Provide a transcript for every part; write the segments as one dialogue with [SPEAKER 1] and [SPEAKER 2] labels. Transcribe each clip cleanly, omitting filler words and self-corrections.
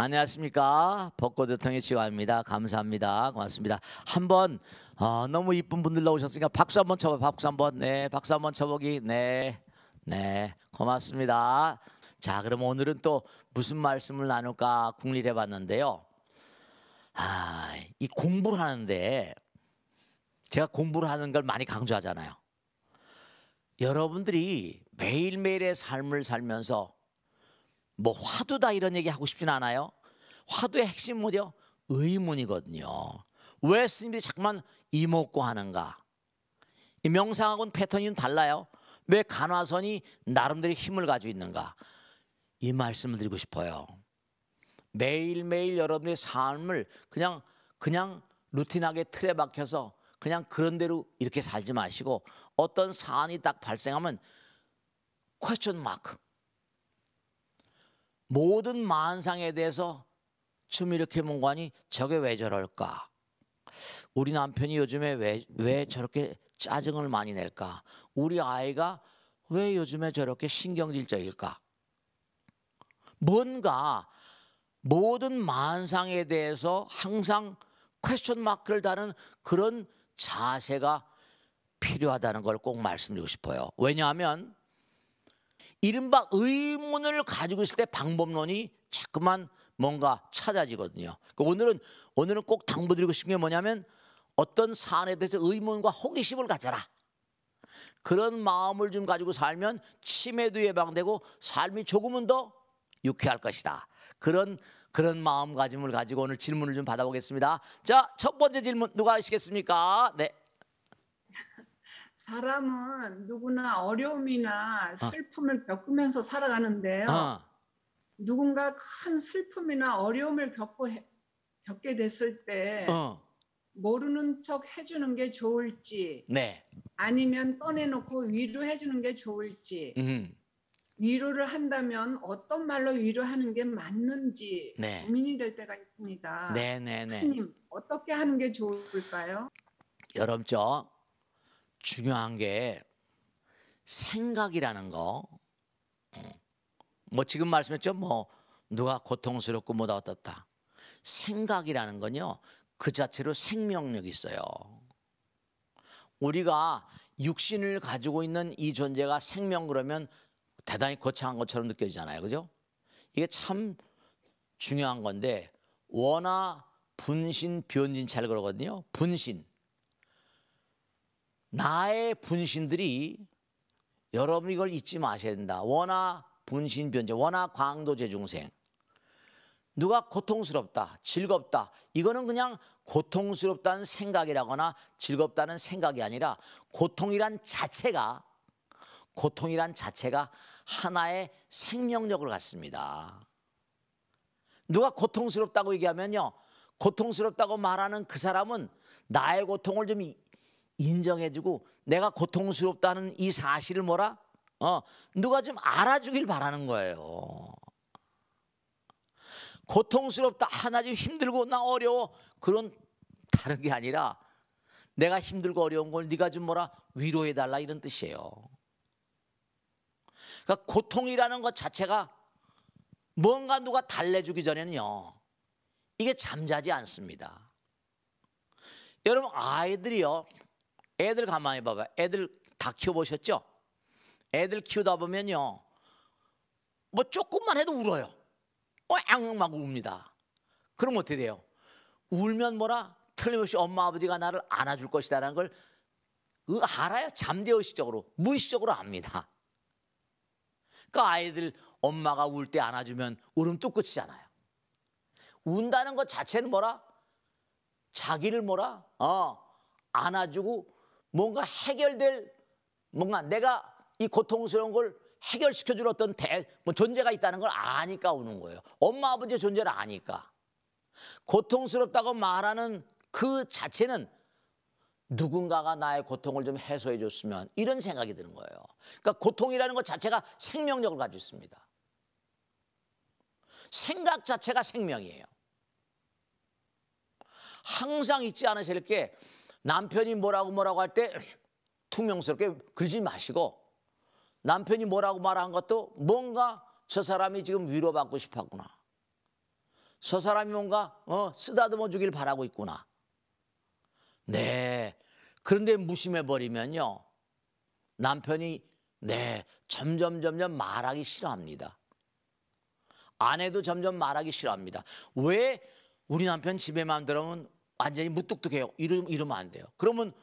[SPEAKER 1] 안녕하십니까. 벚꽃대통령의 지화입니다. 감사합니다. 고맙습니다. 한번 너무 이쁜 분들 나오셨으니까 박수 한번 쳐봐. 박수 한번. 네, 박수 한번 쳐보기. 네, 네, 고맙습니다. 자, 그럼 오늘은 또 무슨 말씀을 나눌까 궁리해봤는데요. 이 공부를 하는데 제가 공부를 하는 걸 많이 강조하잖아요. 여러분들이 매일매일의 삶을 살면서 뭐 화두다 이런 얘기 하고 싶진 않아요. 화두의 핵심 뭐죠? 의문이거든요. 왜 스님들이 자꾸만 이목고 하는가? 이 명상하고는 패턴이 달라요. 왜 간화선이 나름대로 힘을 가지고 있는가? 이 말씀을 드리고 싶어요. 매일매일 여러분의 삶을 그냥 루틴하게 틀에 박혀서 그냥 그런 대로 이렇게 살지 마시고 어떤 사안이 딱 발생하면 퀘스천 마크, 모든 만상에 대해서 좀 이렇게 몽관이 저게 왜 저럴까? 우리 남편이 요즘에 왜 저렇게 짜증을 많이 낼까? 우리 아이가 왜 요즘에 저렇게 신경질적일까? 뭔가 모든 만상에 대해서 항상 퀘스천 마크를 다는 그런 자세가 필요하다는 걸 꼭 말씀드리고 싶어요. 왜냐하면 이른바 의문을 가지고 있을 때 방법론이 자꾸만 뭔가 찾아지거든요. 오늘은 꼭 당부드리고 싶은 게 뭐냐면 어떤 사안에 대해서 의문과 호기심을 가져라. 그런 마음을 좀 가지고 살면 치매도 예방되고 삶이 조금은 더 유쾌할 것이다. 그런 마음가짐을 가지고 오늘 질문을 좀 받아보겠습니다. 자, 첫 번째 질문 누가 하시겠습니까? 네.
[SPEAKER 2] 사람은 누구나 어려움이나 슬픔을 겪으면서 살아가는데요. 누군가 큰 슬픔이나 어려움을 겪게 됐을 때 모르는 척 해주는 게 좋을지,
[SPEAKER 1] 네.
[SPEAKER 2] 아니면 꺼내놓고 위로해주는 게 좋을지, 위로를 한다면 어떤 말로 위로하는 게 맞는지
[SPEAKER 1] 네.
[SPEAKER 2] 고민이 될 때가 있습니다.
[SPEAKER 1] 네.
[SPEAKER 2] 스님, 어떻게 하는 게 좋을까요?
[SPEAKER 1] 여러분, 중요한 게 생각이라는 거. 뭐 지금 말씀했죠. 뭐 누가 고통스럽고 뭐다 어떻다. 생각이라는 건요, 그 자체로 생명력이 있어요. 우리가 육신을 가지고 있는 이 존재가 생명 그러면 대단히 거창한 것처럼 느껴지잖아요. 그죠? 이게 참 중요한 건데 원화, 분신, 변진차를 그러거든요. 분신. 나의 분신들이 여러분 이걸 잊지 마셔야 된다. 원화, 분신, 변진, 원화, 광도, 재중생. 누가 고통스럽다, 즐겁다. 이거는 그냥 고통스럽다는 생각이라거나 즐겁다는 생각이 아니라 고통이란 자체가 하나의 생명력을 갖습니다. 누가 고통스럽다고 얘기하면요, 고통스럽다고 말하는 그 사람은 나의 고통을 좀 인정해주고 내가 고통스럽다는 이 사실을 누가 좀 알아주길 바라는 거예요. 고통스럽다, 나 지금 힘들고 나 어려워, 그런 다른 게 아니라 내가 힘들고 어려운 걸 네가 좀 위로해달라 이런 뜻이에요. 그러니까 고통이라는 것 자체가 뭔가 누가 달래주기 전에는요, 이게 잠자지 않습니다. 여러분 애들 가만히 봐봐요. 애들 다 키워보셨죠? 애들 키우다 보면요, 뭐 조금만 해도 울어요. 막 웁니다. 그럼 어떻게 돼요? 울면 틀림없이 엄마 아버지가 나를 안아줄 것이다라는 걸 알아요. 잠재의식적으로, 무의식적으로 압니다. 그러니까 아이들 엄마가 울 때 안아주면 울음 뚝 끝이잖아요. 운다는 것 자체는 자기를 안아주고 뭔가 해결될, 뭔가 내가 이 고통스러운 걸 해결시켜줄 어떤 존재가 있다는 걸 아니까 우는 거예요. 엄마 아버지의 존재를 아니까. 고통스럽다고 말하는 그 자체는 누군가가 나의 고통을 좀 해소해 줬으면 이런 생각이 드는 거예요. 그러니까 고통이라는 것 자체가 생명력을 가지고 있습니다. 생각 자체가 생명이에요. 항상 잊지 않으실 게, 남편이 뭐라고 할 때 퉁명스럽게 그러지 마시고, 남편이 뭐라고 말한 것도 뭔가 저 사람이 지금 위로받고 싶었구나, 저 사람이 뭔가 쓰다듬어 주길 바라고 있구나. 네. 그런데 무심해 버리면요, 남편이 점점 말하기 싫어합니다. 아내도 점점 말하기 싫어합니다. 왜? 우리 남편 집에만 들어오면 완전히 무뚝뚝해요. 이러면 안 돼요. 그러면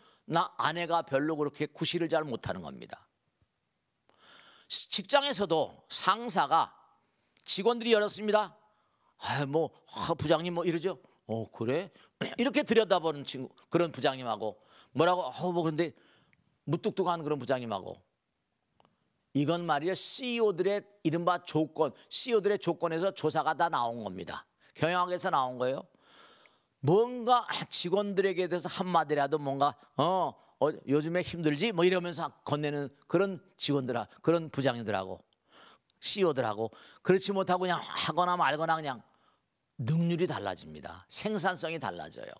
[SPEAKER 1] 아내가 별로 그렇게 구실을 잘 못하는 겁니다. 직장에서도 상사가 직원들이 열었습니다. 부장님 이러죠. 그래? 이렇게 들여다보는 그런 부장님하고 뭐라고 그런데 무뚝뚝한 그런 부장님하고, 이건 말이죠, CEO들의 이른바 CEO들의 조건에서 조사가 다 나온 겁니다. 경영학에서 나온 거예요. 뭔가 직원들에게 대해서 한마디라도 뭔가 요즘에 힘들지 이러면서 건네는 그런 그런 부장님들하고 CEO들하고, 그렇지 못하고 그냥 하거나 말거나 그냥 능률이 달라집니다. 생산성이 달라져요.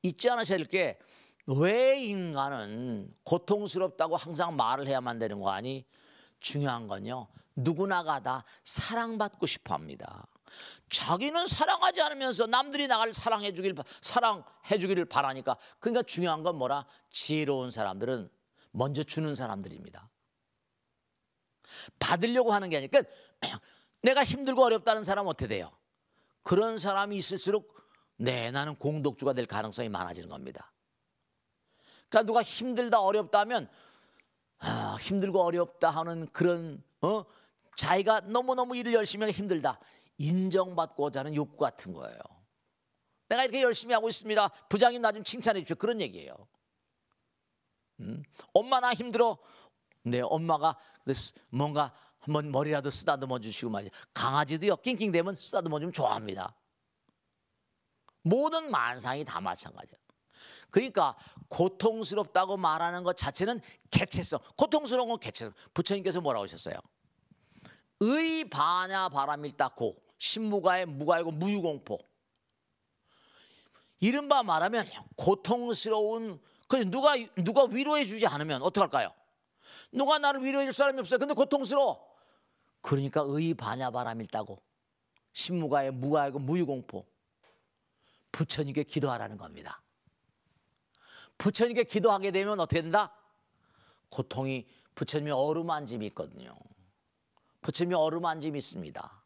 [SPEAKER 1] 잊지 않으셔야 될 게, 왜 인간은 고통스럽다고 항상 말을 해야만 되는 거 아니? 중요한 건요, 누구나가 다 사랑받고 싶어 합니다. 자기는 사랑하지 않으면서 남들이 나를 사랑해 주기를 바라니까. 그러니까 중요한 건 뭐라? 지혜로운 사람들은 먼저 주는 사람들입니다. 받으려고 하는 게 아니라, 그러니까 내가 힘들고 어렵다는 사람은 어떻게 돼요? 그런 사람이 있을수록 나는 공덕주가 될 가능성이 많아지는 겁니다. 그러니까 누가 힘들다 어렵다 하면 힘들고 어렵다 하는 그런 자기가 너무너무 일을 열심히 하기 힘들다, 인정받고자 하는 욕구 같은 거예요. 내가 이렇게 열심히 하고 있습니다, 부장님 나 좀 칭찬해 주십시오, 그런 얘기예요. 엄마 나 힘들어. 엄마가 뭔가 한번 머리라도 쓰다듬어 주시고 말이야. 강아지도요, 낑낑대면 쓰다듬어 주면 좋아합니다. 모든 만상이 다 마찬가지야. 그러니까 고통스럽다고 말하는 것 자체는 개체성, 고통스러운 건 개체성. 부처님께서 뭐라고 하셨어요? 의반야 바람일다고 신무가의 무가이고 무유공포. 이른바 말하면 고통스러운, 누가 위로해 주지 않으면 어떡할까요? 누가 나를 위로해 줄 사람이 없어요. 근데 고통스러워. 그러니까 의반야 바람일다고 신무가의 무가이고 무유공포. 부처님께 기도하라는 겁니다. 부처님께 기도하게 되면 어떻게 된다? 고통이, 부처님이 어루만짐이 있거든요. 부처님이 어루만짐이 있습니다.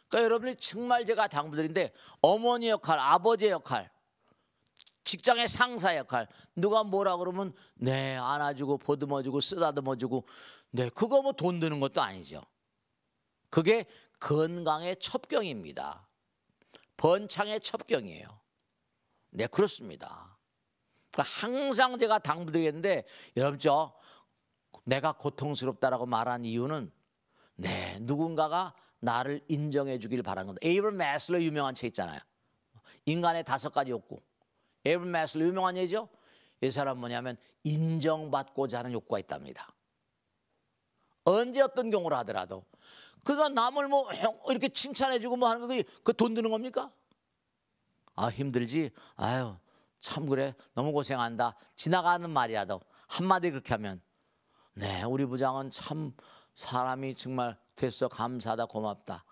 [SPEAKER 1] 그러니까 여러분이 정말 제가 당부드린데, 어머니 역할, 아버지의 역할, 직장의 상사 역할, 누가 뭐라 그러면 안아주고 보듬어주고 쓰다듬어주고, 그거 뭐 돈 드는 것도 아니죠. 그게 건강의 첩경입니다. 번창의 첩경이에요. 그렇습니다. 그러니까 항상 제가 당부드리겠는데, 여러분 내가 고통스럽다라고 말한 이유는 누군가가 나를 인정해 주길 바라는 겁니다. 에이브럼 매슬로 유명한 책 있잖아요. 인간의 5가지 욕구. 에이브럼 매슬로 유명한 얘기죠. 이 사람 뭐냐면 인정받고자 하는 욕구가 있답니다. 언제 어떤 경우를 하더라도 그가 남을 이렇게 칭찬해 주고 하는 거, 그 돈 드는 겁니까? 힘들지? 참 그래, 너무 고생한다, 지나가는 말이라도 한마디 그렇게 하면, 우리 부장은 참 사람이 정말 됐어, 감사하다, 고맙다.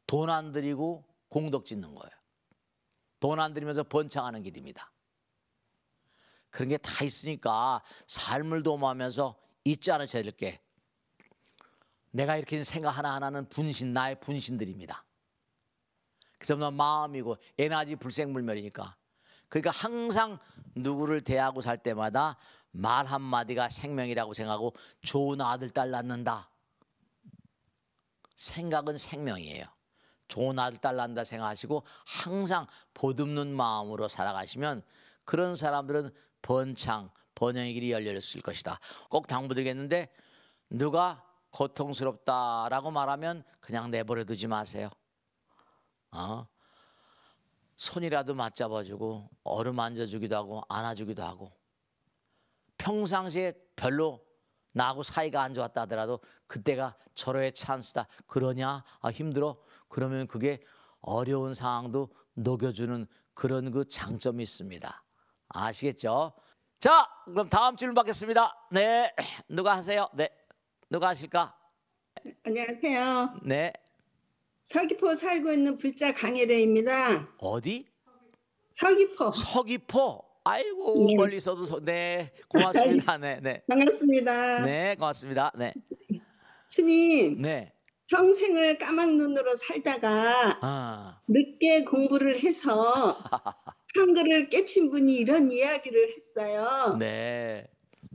[SPEAKER 1] 돈 안 들이고 공덕 짓는 거예요. 돈 안 들이면서 번창하는 길입니다. 그런 게 다 있으니까 삶을 도모하면서 잊지 않으셔야 될 게, 내가 이렇게 생각 하나하나는 나의 분신들입니다. 그래서 마음이고 에너지 불생불멸이니까. 그러니까 항상 누구를 대하고 살 때마다 말 한마디가 생명이라고 생각하고, 좋은 아들 딸 낳는다, 생각은 생명이에요. 좋은 아들 딸 낳는다 생각하시고 항상 보듬는 마음으로 살아가시면, 그런 사람들은 번영의 길이 열려 있을 것이다. 꼭 당부드리겠는데, 누가 고통스럽다라고 말하면 그냥 내버려 두지 마세요. 손이라도 맞잡아주고 어루만져주기도 하고 안아주기도 하고, 평상시에 별로 나하고 사이가 안 좋았다 하더라도 그때가 절호의 찬스다. 그러냐? 힘들어? 그러면 그게 어려운 상황도 녹여주는 그런 그 장점이 있습니다. 아시겠죠? 자, 그럼 다음 질문 받겠습니다. 누가 하세요? 누가 하실까?
[SPEAKER 3] 안녕하세요.
[SPEAKER 1] 네.
[SPEAKER 3] 서귀포 살고 있는 불자 강혜래입니다.
[SPEAKER 1] 어디?
[SPEAKER 3] 서귀포.
[SPEAKER 1] 서귀포. 아이고
[SPEAKER 3] 네.
[SPEAKER 1] 멀리서도 네 고맙습니다. 네, 네,
[SPEAKER 3] 반갑습니다.
[SPEAKER 1] 네 고맙습니다. 네,
[SPEAKER 3] 스님,
[SPEAKER 1] 네.
[SPEAKER 3] 평생을 까막눈으로 살다가
[SPEAKER 1] 아,
[SPEAKER 3] 늦게 공부를 해서 한글을 깨친 분이 이런 이야기를 했어요.
[SPEAKER 1] 네,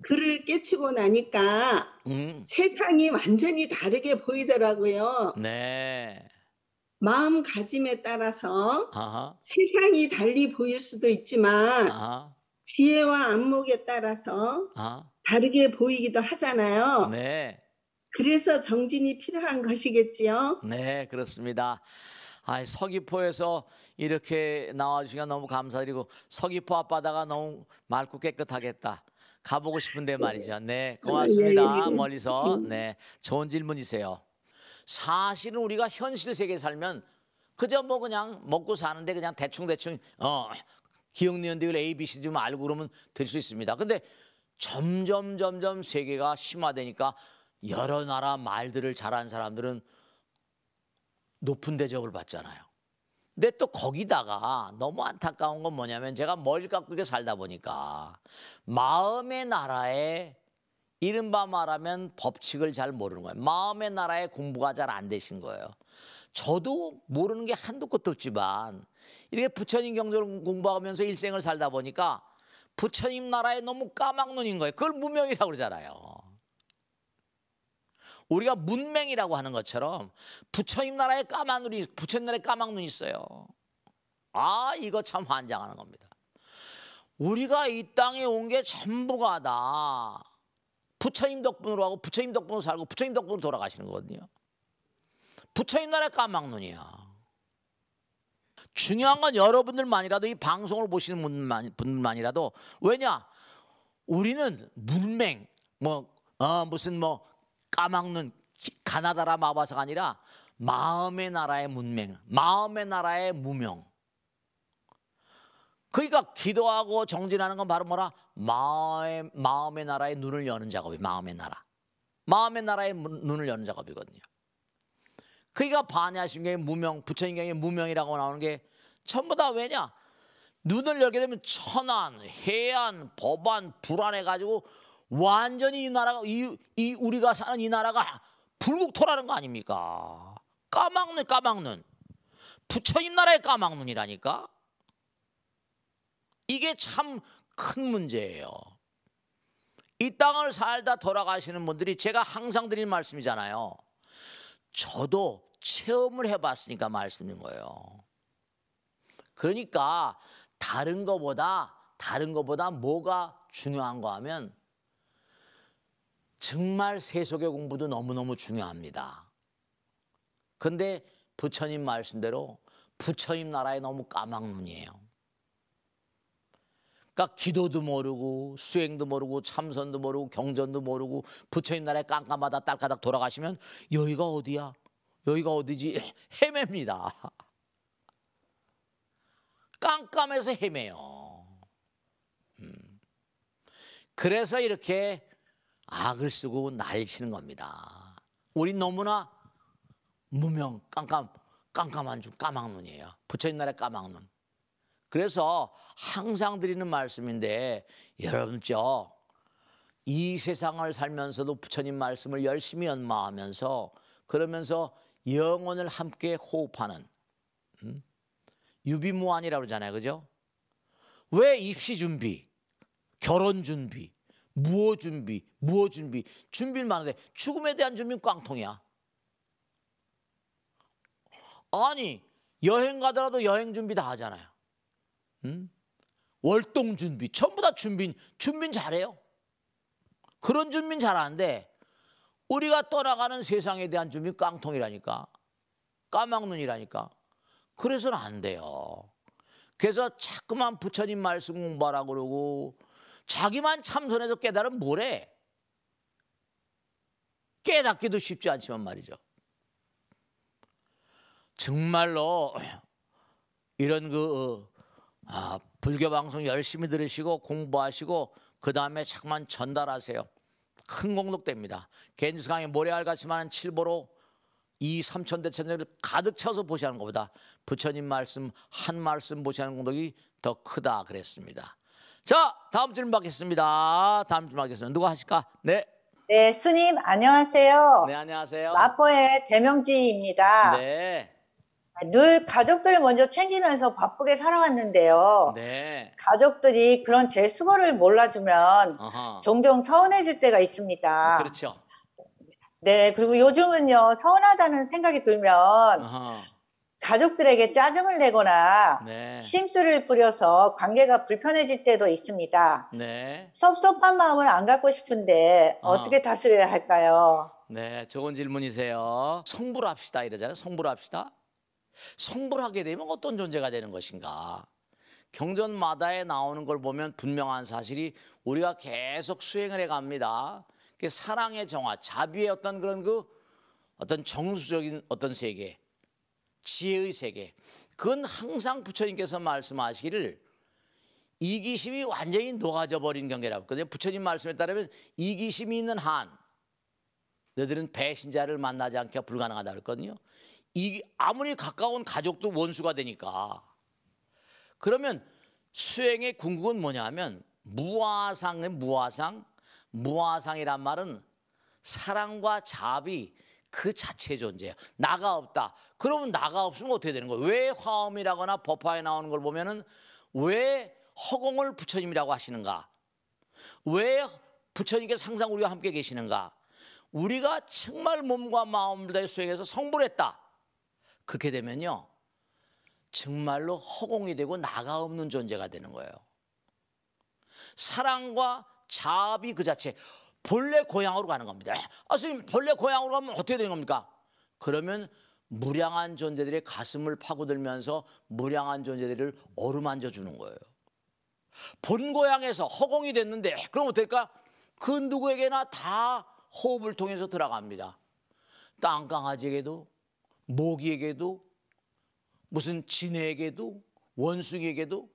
[SPEAKER 3] 글을 깨치고 나니까 세상이 완전히 다르게 보이더라고요.
[SPEAKER 1] 네,
[SPEAKER 3] 마음가짐에 따라서
[SPEAKER 1] 아하,
[SPEAKER 3] 세상이 달리 보일 수도 있지만
[SPEAKER 1] 아하,
[SPEAKER 3] 지혜와 안목에 따라서
[SPEAKER 1] 아하,
[SPEAKER 3] 다르게 보이기도 하잖아요.
[SPEAKER 1] 네,
[SPEAKER 3] 그래서 정진이 필요한 것이겠지요.
[SPEAKER 1] 네 그렇습니다. 아, 서귀포에서 이렇게 나와주시니까 너무 감사드리고 서귀포 앞바다가 너무 맑고 깨끗하겠다. 가보고 싶은데 말이죠. 네, 고맙습니다. 멀리서. 네, 좋은 질문이세요. 사실은 우리가 현실 세계에 살면 그저 뭐 그냥 먹고 사는데 그냥 대충 기억 니은 디귿 A, B, C 좀 알고 그러면 될 수 있습니다. 근데 점점 세계가 심화되니까 여러 나라 말들을 잘하는 사람들은 높은 대접을 받잖아요. 근데 또 거기다가 너무 안타까운 건 뭐냐면 제가 머리를 깎고 이렇게 살다 보니까 마음의 나라에 이른바 말하면 법칙을 잘 모르는 거예요. 마음의 나라에 공부가 잘 안 되신 거예요. 저도 모르는 게 한두 끝도 없지만 이렇게 부처님 경전을 공부하면서 일생을 살다 보니까 부처님 나라에 너무 까막눈인 거예요. 그걸 무명이라고 그러잖아요. 우리가 문맹이라고 하는 것처럼 부처님 나라에 까막눈이, 부처님 나라에 까막눈이 있어요. 아, 이거 참 환장하는 겁니다. 우리가 이 땅에 온 게 전부가 다 부처님 덕분으로 하고 부처님 덕분으로 살고 부처님 덕분으로 돌아가시는 거거든요. 부처님 나라의 까막눈이야. 중요한 건 여러분들만이라도 이 방송을 보시는 분들만이라도 왜냐? 우리는 문맹 무슨 까막눈 가나다라 마바사가 아니라 마음의 나라의 문맹, 마음의 나라의 무명. 그러니까 기도하고 정진하는 건 바로 뭐라? 마음의 나라의 눈을 여는 작업이 마음의 나라. 마음의 나라의 눈을 여는 작업이거든요. 그러니까 반야심경의 무명, 부처님경의 무명이라고 나오는 게 전부 다 왜냐? 눈을 열게 되면 천안, 해안, 법안, 불안해가지고 완전히 이 나라가 이 우리가 사는 이 나라가 불국토라는 거 아닙니까? 까막눈. 부처님 나라의 까막눈이라니까. 이게 참 큰 문제예요. 이 땅을 살다 돌아가시는 분들이 제가 항상 드리는 말씀이잖아요. 저도 체험을 해봤으니까 말씀인 거예요. 그러니까 다른 거보다 뭐가 중요한가 하면 정말 세속의 공부도 너무너무 중요합니다. 그런데 부처님 말씀대로 부처님 나라에 너무 까막눈이에요. 그러니까 기도도 모르고 수행도 모르고 참선도 모르고 경전도 모르고 부처님 나라에 깜깜하다 딸까닥 돌아가시면 여기가 어디야? 여기가 어디지? 헤맵니다. 깜깜해서 헤매요. 그래서 이렇게 악을 쓰고 난리치는 겁니다. 우린 너무나 무명, 깜깜한 중 까막눈이에요. 부처님 나라의 까막눈. 그래서 항상 드리는 말씀인데 여러분 이 세상을 살면서도 부처님 말씀을 열심히 연마하면서 그러면서 영혼을 함께 호흡하는 유비무환이라고 그러잖아요. 그죠? 왜 입시 준비, 결혼 준비, 무호 준비 준비를 많은데 죽음에 대한 준비는 꽝통이야. 아니 여행 가더라도 여행 준비 다 하잖아요. 월동 준비 전부 다 준비는 잘해요. 그런 준비는 잘하는데 우리가 떠나가는 세상에 대한 준비 깡통이라니까. 까막눈이라니까. 그래서는 안 돼요. 그래서 자꾸만 부처님 말씀 공부하라고 그러고 자기만 참선해서 깨달으면 뭐래. 깨닫기도 쉽지 않지만 말이죠. 정말로 이런 불교 방송 열심히 들으시고 공부하시고 그 다음에 자꾸만 전달하세요. 큰 공덕됩니다. 겐지스 강의 모래알 같이 많은 칠보로 이 삼천대천을 가득 차서 보시는 것보다 부처님 말씀 한 말씀 보시는 공덕이 더 크다 그랬습니다. 자, 다음 질문 받겠습니다. 다음 질문 받겠습니다. 누가 하실까? 네.
[SPEAKER 4] 네, 스님 안녕하세요.
[SPEAKER 1] 네, 안녕하세요.
[SPEAKER 4] 마포의 대명지입니다.
[SPEAKER 1] 네.
[SPEAKER 4] 늘 가족들 먼저 챙기면서 바쁘게 살아왔는데요.
[SPEAKER 1] 네.
[SPEAKER 4] 가족들이 그런 제 수고를 몰라주면
[SPEAKER 1] 어허.
[SPEAKER 4] 종종 서운해질 때가 있습니다.
[SPEAKER 1] 그렇죠.
[SPEAKER 4] 네, 그리고 요즘은요, 서운하다는 생각이 들면
[SPEAKER 1] 어허.
[SPEAKER 4] 가족들에게 짜증을 내거나
[SPEAKER 1] 네.
[SPEAKER 4] 심술을 뿌려서 관계가 불편해질 때도 있습니다.
[SPEAKER 1] 네.
[SPEAKER 4] 섭섭한 마음을 안 갖고 싶은데 어떻게 다스려야 할까요?
[SPEAKER 1] 네, 좋은 질문이세요. 성불합시다 이러잖아요. 성불합시다. 성불하게 되면 어떤 존재가 되는 것인가? 경전마다에 나오는 걸 보면 분명한 사실이 우리가 계속 수행을 해갑니다. 사랑의 정화, 자비의 어떤 그런 어떤 정수적인 어떤 세계, 지혜의 세계, 그건 항상 부처님께서 말씀하시기를 이기심이 완전히 녹아져 버린 경계라고 했거든요. 부처님 말씀에 따르면 이기심이 있는 한 너희들은 배신자를 만나지 않게 불가능하다 그랬거든요. 아무리 가까운 가족도 원수가 되니까. 그러면 수행의 궁극은 뭐냐 하면 무아상의 무아상이란 말은 사랑과 자비 그 자체의 존재예요. 나가 없다. 그러면 나가 없으면 어떻게 되는 거예요? 왜 화엄이라거나 법화에 나오는 걸 보면은 왜 허공을 부처님이라고 하시는가? 왜 부처님께서 항상 우리와 함께 계시는가? 우리가 정말 몸과 마음을 다해 수행해서 성불했다. 그렇게 되면요, 정말로 허공이 되고 나가 없는 존재가 되는 거예요. 사랑과 자비 그 자체, 본래 고향으로 가는 겁니다. 선생님, 본래 고향으로 가면 어떻게 되는 겁니까? 그러면 무량한 존재들의 가슴을 파고들면서 무량한 존재들을 어루만져 주는 거예요. 본 고향에서 허공이 됐는데 그럼 어떨까? 그 누구에게나 다 호흡을 통해서 들어갑니다. 땅강아지에게도, 모기에게도, 무슨 진해에게도, 원숭이에게도,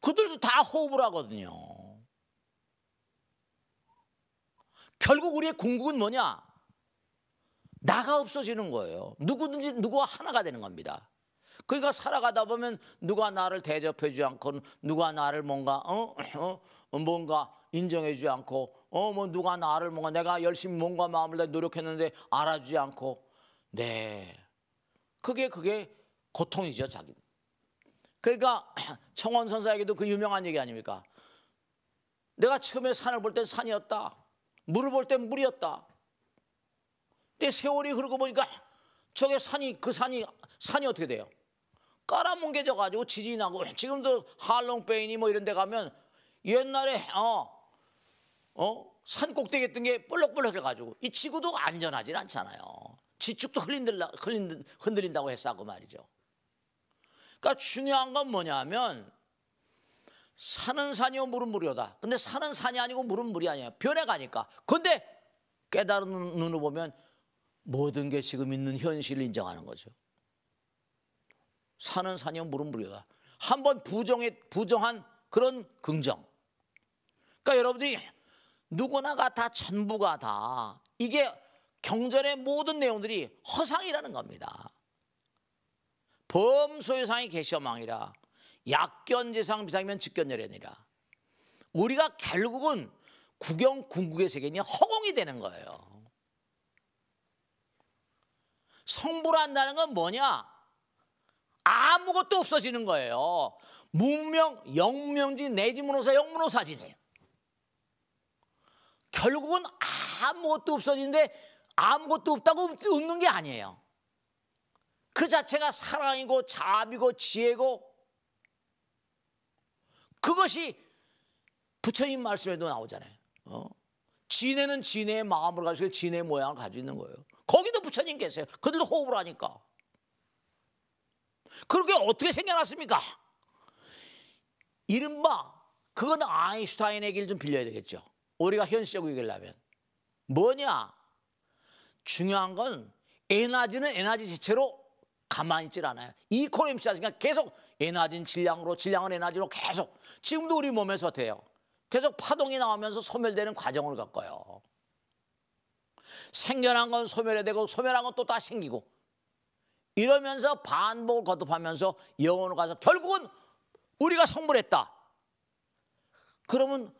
[SPEAKER 1] 그들도 다 호흡을 하거든요. 결국 우리의 궁극은 뭐냐? 나가 없어지는 거예요. 누구든지 누구와 하나가 되는 겁니다. 그러니까 살아가다 보면 누가 나를 대접해주지 않고, 누가 나를 뭔가 인정해주지 않고, 누가 나를 뭔가 내가 열심히 몸과 마음을 다해 노력했는데 알아주지 않고, 네, 그게 고통이죠, 자기. 그러니까 청원선사에게도 그 유명한 얘기 아닙니까? 내가 처음에 산을 볼 땐 산이었다. 물을 볼 땐 물이었다. 근데 세월이 흐르고 보니까 저게 산이 어떻게 돼요? 깔아뭉개져 가지고 지진이 나고, 지금도 할롱베이니 뭐 이런 데 가면 옛날에 산 꼭대기 했던 게 볼록볼록해 가지고 이 지구도 안전하진 않잖아요. 지축도 흔들린다고 했었고 말이죠. 그러니까 중요한 건 뭐냐면 산은 산이요 물은 물이다. 근데 산은 산이 아니고 물은 물이 아니에요. 변해가니까. 근데 깨달은 눈으로 보면 모든 게 지금 있는 현실을 인정하는 거죠. 산은 산이요 물은 물이다. 한번 부정한 그런 긍정. 그러니까 여러분들이 누구나가 다 전부가 다 이게 경전의 모든 내용들이 허상이라는 겁니다. 범소유상이 개시망이라 약견재상 비상이면 직견열애니라. 우리가 결국은 궁극의 세계니 허공이 되는 거예요. 성불한다는 건 뭐냐? 아무것도 없어지는 거예요. 문명, 영명지, 내지문호사, 영문호사지네요. 결국은 아무것도 없어지는데 아무것도 없다고 없는 게 아니에요. 그 자체가 사랑이고 자비고 지혜고, 그것이 부처님 말씀에도 나오잖아요. 진해는 진해의 마음을 가지고 진해의 모양을 가지고 있는 거예요. 거기도 부처님 계세요. 그들도 호흡을 하니까. 그렇게 어떻게 생겨났습니까? 이른바 그건 아인슈타인의 얘기를 좀 빌려야 되겠죠. 우리가 현실적으로 얘기하려면 뭐냐? 중요한 건 에너지는 에너지 자체로 가만히 있질 않아요. 이코노미스 하니까 계속 에너지는 질량으로, 질량은 에너지로 계속. 지금도 우리 몸에서 어때요? 계속 파동이 나오면서 소멸되는 과정을 겪어요. 생겨난 건 소멸되고 소멸한 건 또 다 생기고 이러면서 반복을 거듭하면서 영혼을 가서 결국은 우리가 성불했다. 그러면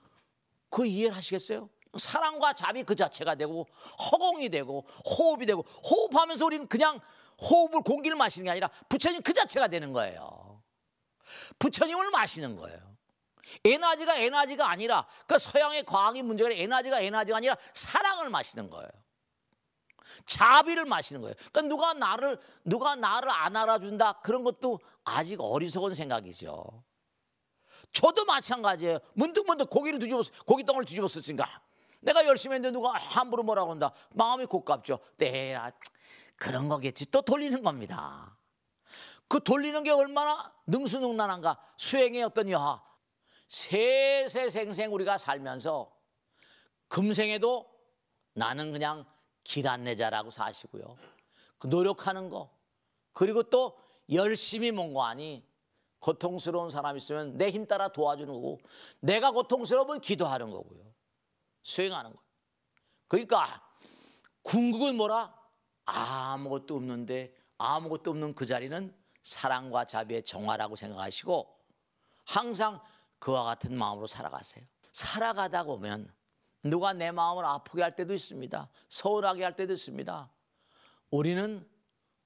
[SPEAKER 1] 그 이해를 하시겠어요? 사랑과 자비 그 자체가 되고 허공이 되고 호흡이 되고 호흡하면서 우리는 그냥 호흡을 공기를 마시는 게 아니라 부처님 그 자체가 되는 거예요. 부처님을 마시는 거예요. 에너지가 아니라 그 서양의 과학의 문제가 에너지가 아니라 사랑을 마시는 거예요. 자비를 마시는 거예요. 그러니까 누가 나를 안 알아준다 그런 것도 아직 어리석은 생각이죠. 저도 마찬가지예요. 문득문득 고기덩을 뒤집었으니까 내가 열심히 했는데 누가 함부로 뭐라고 한다. 마음이 곱깝죠. 내라 그런 거겠지. 또 돌리는 겁니다. 그 돌리는 게 얼마나 능수능란한가. 수행의 어떤 여하. 세세생생 우리가 살면서 금생에도 나는 그냥 길 안내자라고 사시고요. 그 노력하는 거 그리고 또 열심히 뭔가하니 고통스러운 사람 있으면 내 힘 따라 도와주는 거고 내가 고통스러우면 기도하는 거고요. 수행하는 거예요. 그러니까 궁극은 뭐라? 아무것도 없는데 아무것도 없는 그 자리는 사랑과 자비의 정화라고 생각하시고 항상 그와 같은 마음으로 살아가세요. 살아가다 보면 누가 내 마음을 아프게 할 때도 있습니다. 서운하게 할 때도 있습니다. 우리는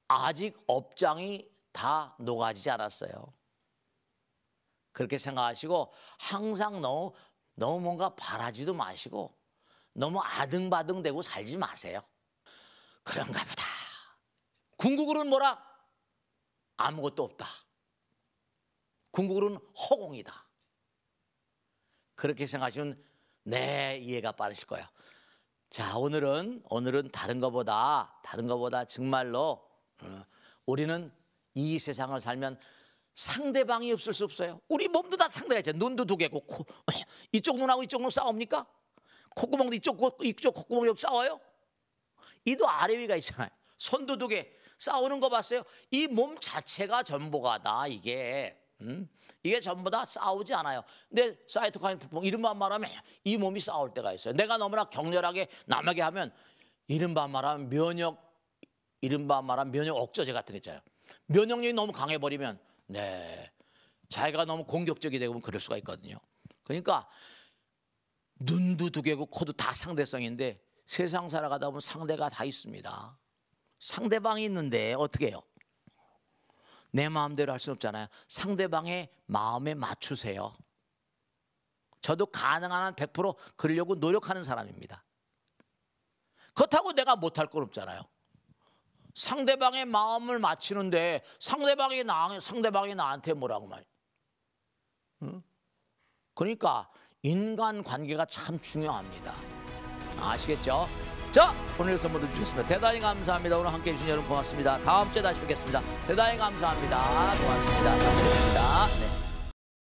[SPEAKER 1] 아직 업장이 다 녹아지지 않았어요. 그렇게 생각하시고 항상 너무 뭔가 바라지도 마시고 너무 아등바등대고 살지 마세요. 그런가 보다. 궁극으로는 뭐라? 아무것도 없다. 궁극으로는 허공이다. 그렇게 생각하시면 내 이해가 빠르실 거예요. 자, 오늘은 다른 것보다 정말로 우리는 이 세상을 살면 상대방이 없을 수 없어요. 우리 몸도 다 상대가 있잖아요. 눈도 두 개고 이쪽 눈하고 이쪽 눈 싸웁니까? 콧구멍도 이쪽 콧구멍이 싸워요? 이도 아래 위가 있잖아요. 손도 두 개 싸우는 거 봤어요? 이 몸 자체가 전부가다. 이게 전부 다 싸우지 않아요. 근데 사이토카인 폭풍 이른바 말하면 이 몸이 싸울 때가 있어요. 내가 너무나 격렬하게 남에게 하면 이른바 말하면 면역 억제제 같은 거 있잖아요. 면역력이 너무 강해버리면 자기가 너무 공격적이 되고 그럴 수가 있거든요. 그러니까 눈도 두 개고 코도 다 상대성인데 세상 살아가다 보면 상대가 다 있습니다. 상대방이 있는데 어떻게 해요? 내 마음대로 할 수는 없잖아요. 상대방의 마음에 맞추세요. 저도 가능한 한 100% 그러려고 노력하는 사람입니다. 그렇다고 내가 못할 건 없잖아요. 상대방의 마음을 맞추는데 상대방이 나한테 뭐라고 말이에요. 그러니까 인간관계가 참 중요합니다. 아시겠죠? 자, 오늘 여기서 모두 주겠습니다. 대단히 감사합니다. 오늘 함께해 주신 여러분 고맙습니다. 다음 주에 다시 뵙겠습니다. 대단히 감사합니다. 고맙습니다. 다시 뵙겠습니다. 네.